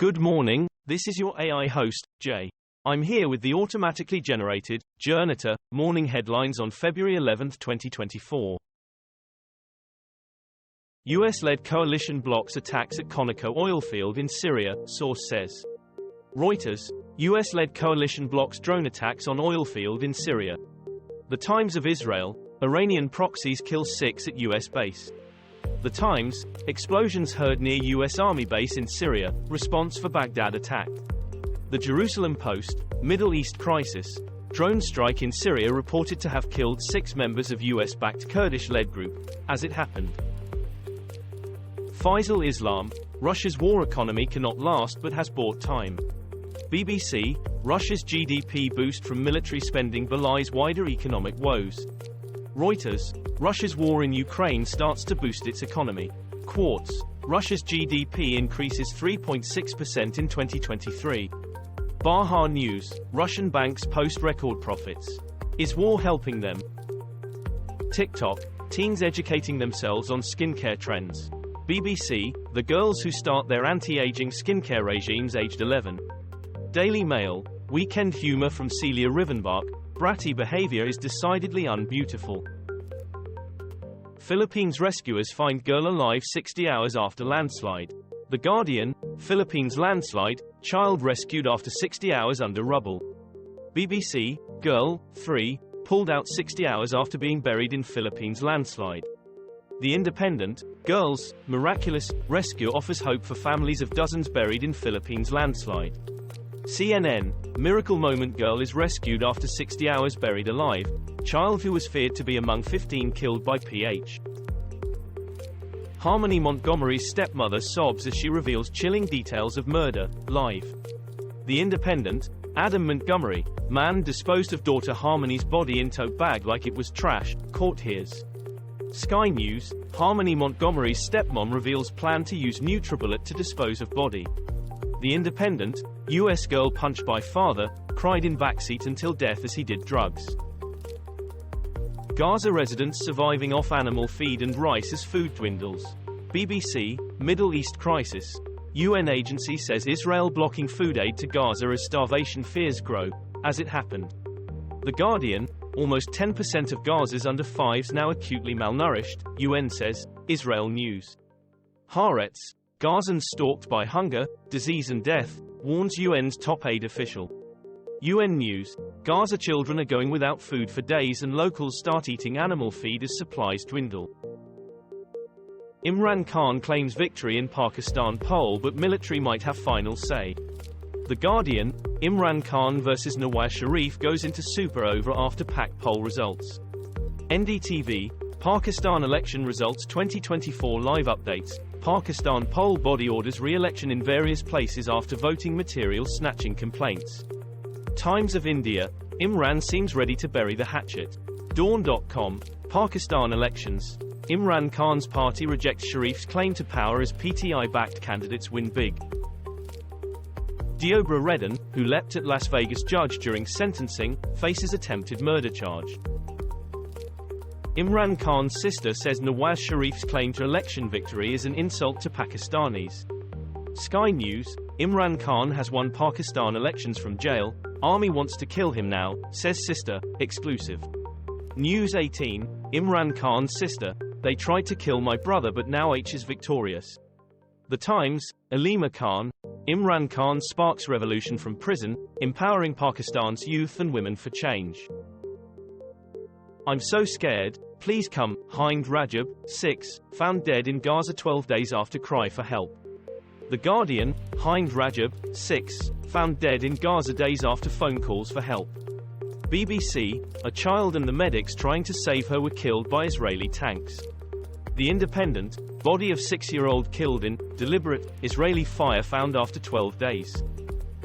Good morning, this is your AI host, Jay. I'm here with the automatically generated, Journato, morning headlines on February 11, 2024. US-led coalition blocks attacks at Conoco oil field in Syria, source says. Reuters, US-led coalition blocks drone attacks on oil field in Syria. The Times of Israel, Iranian proxies kill 6 at US base. The Times, explosions heard near US Army base in Syria, response for Baghdad attack. The Jerusalem Post, Middle East crisis, drone strike in Syria reported to have killed 6 members of US-backed Kurdish-led group, as it happened. Faisal Islam, Russia's war economy cannot last but has bought time. BBC, Russia's GDP boost from military spending belies wider economic woes. Reuters, Russia's war in Ukraine starts to boost its economy. Quartz, Russia's GDP increases 3.6% in 2023. Baha News, Russian banks post record profits. Is war helping them? TikTok, teens educating themselves on skincare trends. BBC, the girls who start their anti-aging skincare regimes aged 11. Daily Mail, weekend humor from Celia Rivenbach, bratty behavior is decidedly unbeautiful. Philippines rescuers find girl alive 60 hours after landslide. The Guardian, Philippines landslide, child rescued after 60 hours under rubble. BBC, girl, 3, pulled out 60 hours after being buried in Philippines landslide. The Independent, girls, miraculous, rescue offers hope for families of dozens buried in Philippines landslide. CNN, miracle moment girl is rescued after 60 hours buried alive, child who was feared to be among 15 killed by PH. Harmony Montgomery's stepmother sobs as she reveals chilling details of murder, live. The Independent, Adam Montgomery, man disposed of daughter Harmony's body in tote bag like it was trash, court hears. Sky News, Harmony Montgomery's stepmom reveals plan to use NutriBullet to dispose of body. The Independent, US girl punched by father, cried in backseat until death as he did drugs. Gaza residents surviving off animal feed and rice as food dwindles. BBC, Middle East crisis. UN agency says Israel blocking food aid to Gaza as starvation fears grow, as it happened. The Guardian, almost 10% of Gaza's under 5s now acutely malnourished, UN says, Israel News. Haaretz, Gazans stalked by hunger, disease and death, warns UN's top aid official. UN News, Gaza children are going without food for days and locals start eating animal feed as supplies dwindle. Imran Khan claims victory in Pakistan poll but military might have final say. The Guardian, Imran Khan versus Nawaz Sharif goes into super over after Pak poll results. NDTV, Pakistan election results 2024 live updates. Pakistan poll body orders re-election in various places after voting material snatching complaints. Times of India, Imran seems ready to bury the hatchet. Dawn.com, Pakistan elections. Imran Khan's party rejects Sharif's claim to power as PTI-backed candidates win big. Deobra Redden, who leapt at Las Vegas judge during sentencing, faces attempted murder charge. Imran Khan's sister says Nawaz Sharif's claim to election victory is an insult to Pakistanis. Sky News, Imran Khan has won Pakistan elections from jail, army wants to kill him now, says sister, exclusive. News 18, Imran Khan's sister, they tried to kill my brother but now H is victorious. The Times, Alima Khan, Imran Khan sparks revolution from prison, empowering Pakistan's youth and women for change. I'm so scared, please come. Hind Rajab, 6, found dead in Gaza 12 days after cry for help. The Guardian, Hind Rajab, 6, found dead in Gaza days after phone calls for help. BBC, a child and the medics trying to save her were killed by Israeli tanks. The Independent, body of 6-year-old killed in deliberate Israeli fire found after 12 days.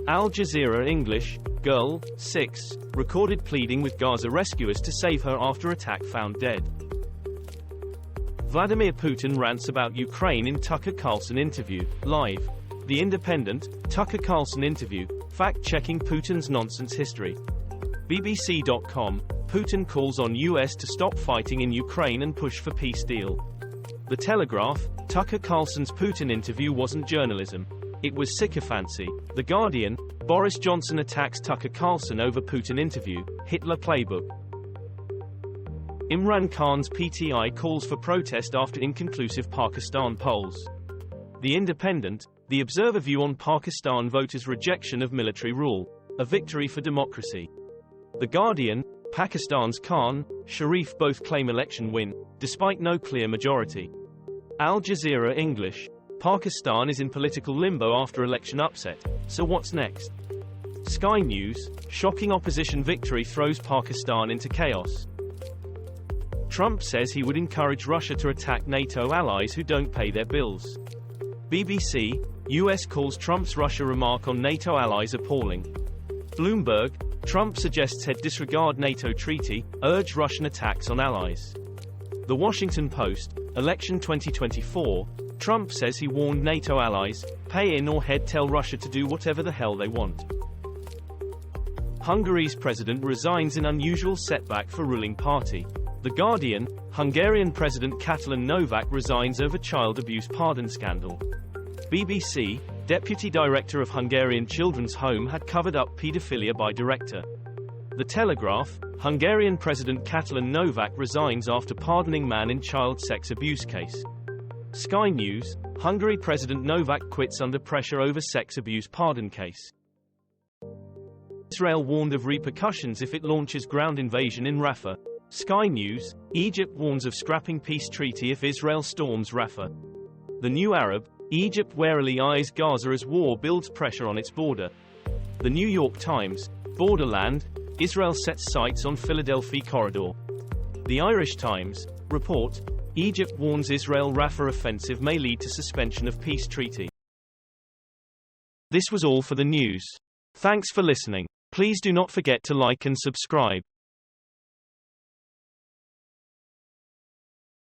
Al Jazeera English, girl, 6, recorded pleading with Gaza rescuers to save her after attack found dead. Vladimir Putin rants about Ukraine in Tucker Carlson interview, live. The Independent, Tucker Carlson interview, fact-checking Putin's nonsense history. BBC.com, Putin calls on US to stop fighting in Ukraine and push for peace deal. The Telegraph, Tucker Carlson's Putin interview wasn't journalism. It was sycophancy. The Guardian, Boris Johnson attacks Tucker Carlson over Putin interview, Hitler playbook. Imran Khan's PTI calls for protest after inconclusive Pakistan polls. The Independent, the Observer view on Pakistan voters' rejection of military rule, a victory for democracy. The Guardian, Pakistan's Khan, Sharif both claim election win, despite no clear majority. Al Jazeera English, Pakistan is in political limbo after election upset, so what's next? Sky News, shocking opposition victory throws Pakistan into chaos. Trump says he would encourage Russia to attack NATO allies who don't pay their bills. BBC, US calls Trump's Russia remark on NATO allies appalling. Bloomberg, Trump suggests he'd disregard NATO treaty, urge Russian attacks on allies. The Washington Post, election 2024, Trump says he warned NATO allies, pay in or head tell Russia to do whatever the hell they want. Hungary's president resigns in unusual setback for ruling party. The Guardian, Hungarian President Katalin Novak resigns over child abuse pardon scandal. BBC, Deputy Director of Hungarian Children's Home had covered up paedophilia by director. The Telegraph, Hungarian President Katalin Novak resigns after pardoning man in child sex abuse case. Sky News, Hungary President Novak quits under pressure over sex abuse pardon case. Israel warned of repercussions if it launches ground invasion in Rafah. Sky News, Egypt warns of scrapping peace treaty if Israel storms Rafah. The New Arab, Egypt warily eyes Gaza as war builds pressure on its border. The New York Times, Borderland, Israel sets sights on Philadelphia corridor. The Irish Times, report, Egypt warns Israel Rafah offensive may lead to suspension of peace treaty. This was all for the news. Thanks for listening. Please do not forget to like and subscribe.